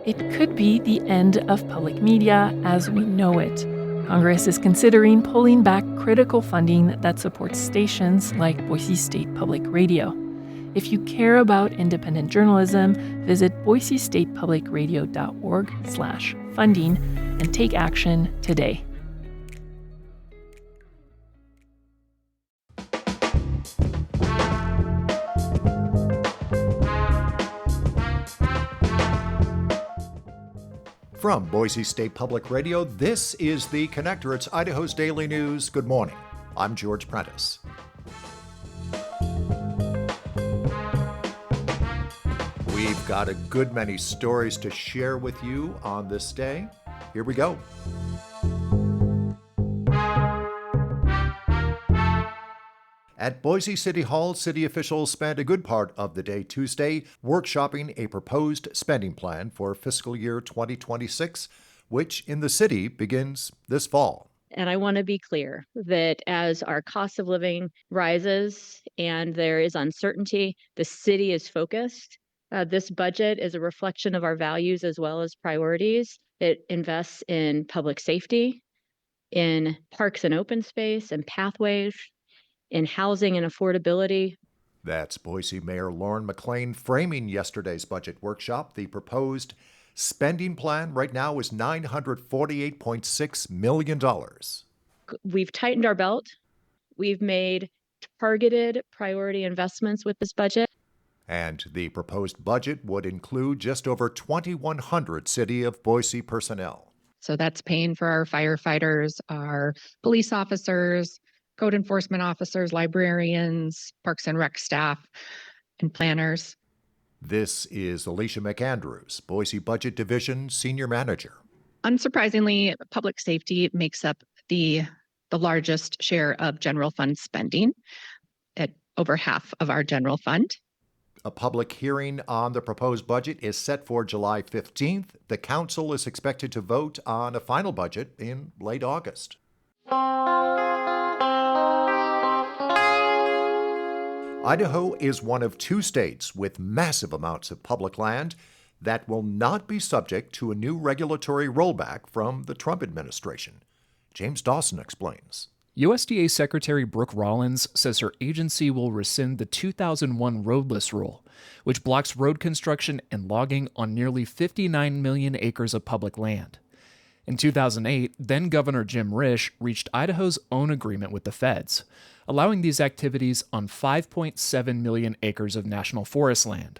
It could be the end of public media as we know it. Congress is considering pulling back critical funding that supports stations like Boise State Public Radio. If you care about independent journalism, visit boisestatepublicradio.org/funding and take action today. From Boise State Public Radio, this is The Connector. It's Idaho's Daily News. Good morning. I'm George Prentice. We've got a good many stories to share with you on this day. Here we go. At Boise City Hall, city officials spent a good part of the day Tuesday workshopping a proposed spending plan for fiscal year 2026, which in the city begins this fall. And I want to be clear that as our cost of living rises and there is uncertainty, the city is focused. This budget is a reflection of our values as well as priorities. It invests in public safety, in parks and open space, and pathways, in housing and affordability. That's Boise Mayor Lauren McLean framing yesterday's budget workshop. The proposed spending plan right now is $948.6 million. We've tightened our belt. We've made targeted priority investments with this budget. And the proposed budget would include just over 2,100 City of Boise personnel. So that's paying for our firefighters, our police officers, code enforcement officers, librarians, parks and rec staff, and planners. This is Alicia McAndrews, Boise Budget Division Senior Manager. Unsurprisingly, public safety makes up the largest share of general fund spending at over half of our general fund. A public hearing on the proposed budget is set for July 15th. The council is expected to vote on a final budget in late August. Idaho is one of two states with massive amounts of public land that will not be subject to a new regulatory rollback from the Trump administration. James Dawson explains. USDA Secretary Brooke Rollins says her agency will rescind the 2001 roadless rule, which blocks road construction and logging on nearly 59 million acres of public land. In 2008, then-Governor Jim Risch reached Idaho's own agreement with the feds, allowing these activities on 5.7 million acres of national forest land.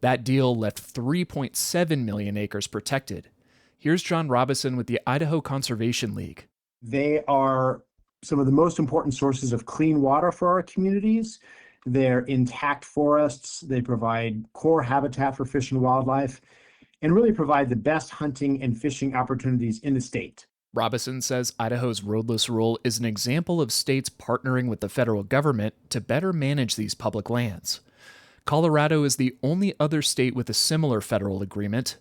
That deal left 3.7 million acres protected. Here's John Robison with the Idaho Conservation League. They are some of the most important sources of clean water for our communities. They're intact forests. They provide core habitat for fish and wildlife, and really provide the best hunting and fishing opportunities in the state. Robison says Idaho's roadless rule is an example of states partnering with the federal government to better manage these public lands. Colorado is the only other state with a similar federal agreement.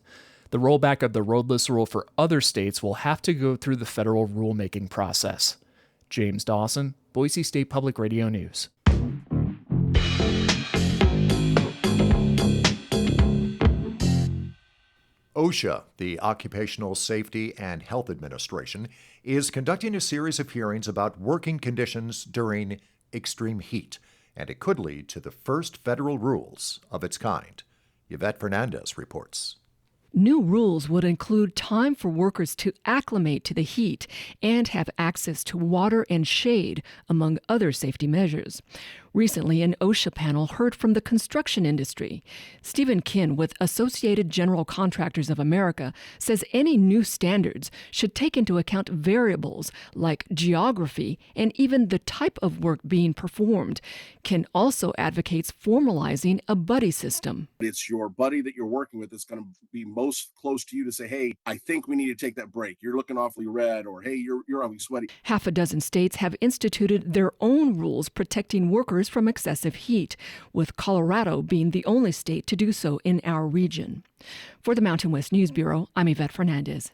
The rollback of the roadless rule for other states will have to go through the federal rulemaking process. James Dawson, Boise State Public Radio News. OSHA, the Occupational Safety and Health Administration, is conducting a series of hearings about working conditions during extreme heat, and it could lead to the first federal rules of its kind. Yvette Fernandez reports. New rules would include time for workers to acclimate to the heat and have access to water and shade, among other safety measures. Recently, an OSHA panel heard from the construction industry. Stephen Kinn with Associated General Contractors of America says any new standards should take into account variables like geography and even the type of work being performed. Kinn also advocates formalizing a buddy system. It's your buddy that you're working with that's going to be most close to you to say, hey, I think we need to take that break. You're looking awfully red, or hey, you're awfully sweaty. Half a dozen states have instituted their own rules protecting workers from excessive heat, with Colorado being the only state to do so in our region. For the Mountain West News Bureau, I'm Yvette Fernandez.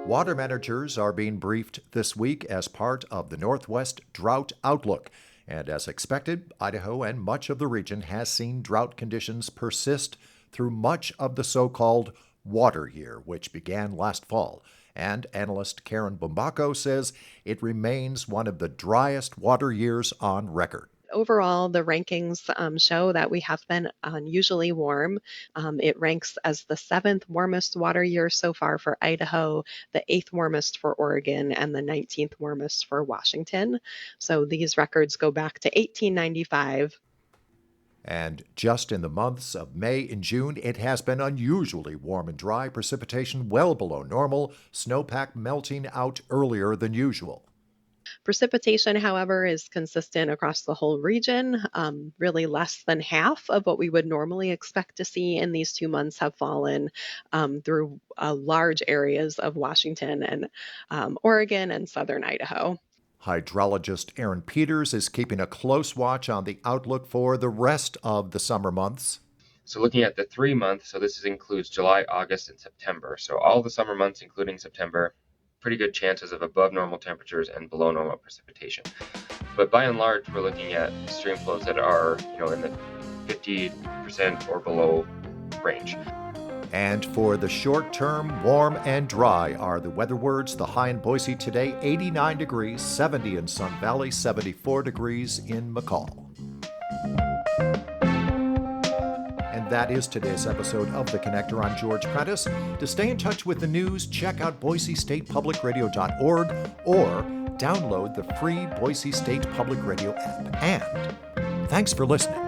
Water managers are being briefed this week as part of the Northwest Drought Outlook. And as expected, Idaho and much of the region has seen drought conditions persist through much of the so-called water year, which began last fall. And analyst Karen Bumbacco says it remains one of the driest water years on record. Overall, the rankings show that we have been unusually warm. It ranks as the 7th warmest water year so far for Idaho, the 8th warmest for Oregon, and the 19th warmest for Washington. So these records go back to 1895. And just in the months of May and June, it has been unusually warm and dry, precipitation well below normal, snowpack melting out earlier than usual. Precipitation, however, is consistent across the whole region. Really less than half of what we would normally expect to see in these 2 months have fallen through large areas of Washington and Oregon and southern Idaho. Hydrologist Aaron Peters is keeping a close watch on the outlook for the rest of the summer months. So looking at the 3 months, so this includes July, August, and September. So all the summer months, including September, pretty good chances of above normal temperatures and below normal precipitation. But by and large, we're looking at stream flows that are, in the 50% or below range. And for the short term, warm and dry are the weather words. The high in Boise today, 89 degrees, 70 in Sun Valley, 74 degrees in McCall. And that is today's episode of The Connector. I'm George Prentice. To stay in touch with the news, check out BoiseStatePublicRadio.org or download the free Boise State Public Radio app. And thanks for listening.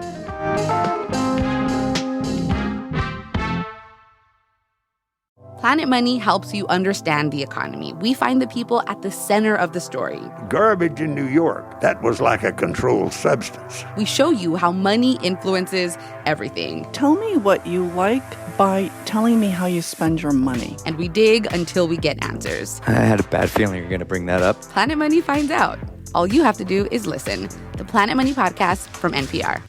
Planet Money helps you understand the economy. We find the people at the center of the story. Garbage in New York, that was like a controlled substance. We show you how money influences everything. Tell me what you like by telling me how you spend your money. And we dig until we get answers. I had a bad feeling you were going to bring that up. Planet Money finds out. All you have to do is listen. The Planet Money Podcast from NPR.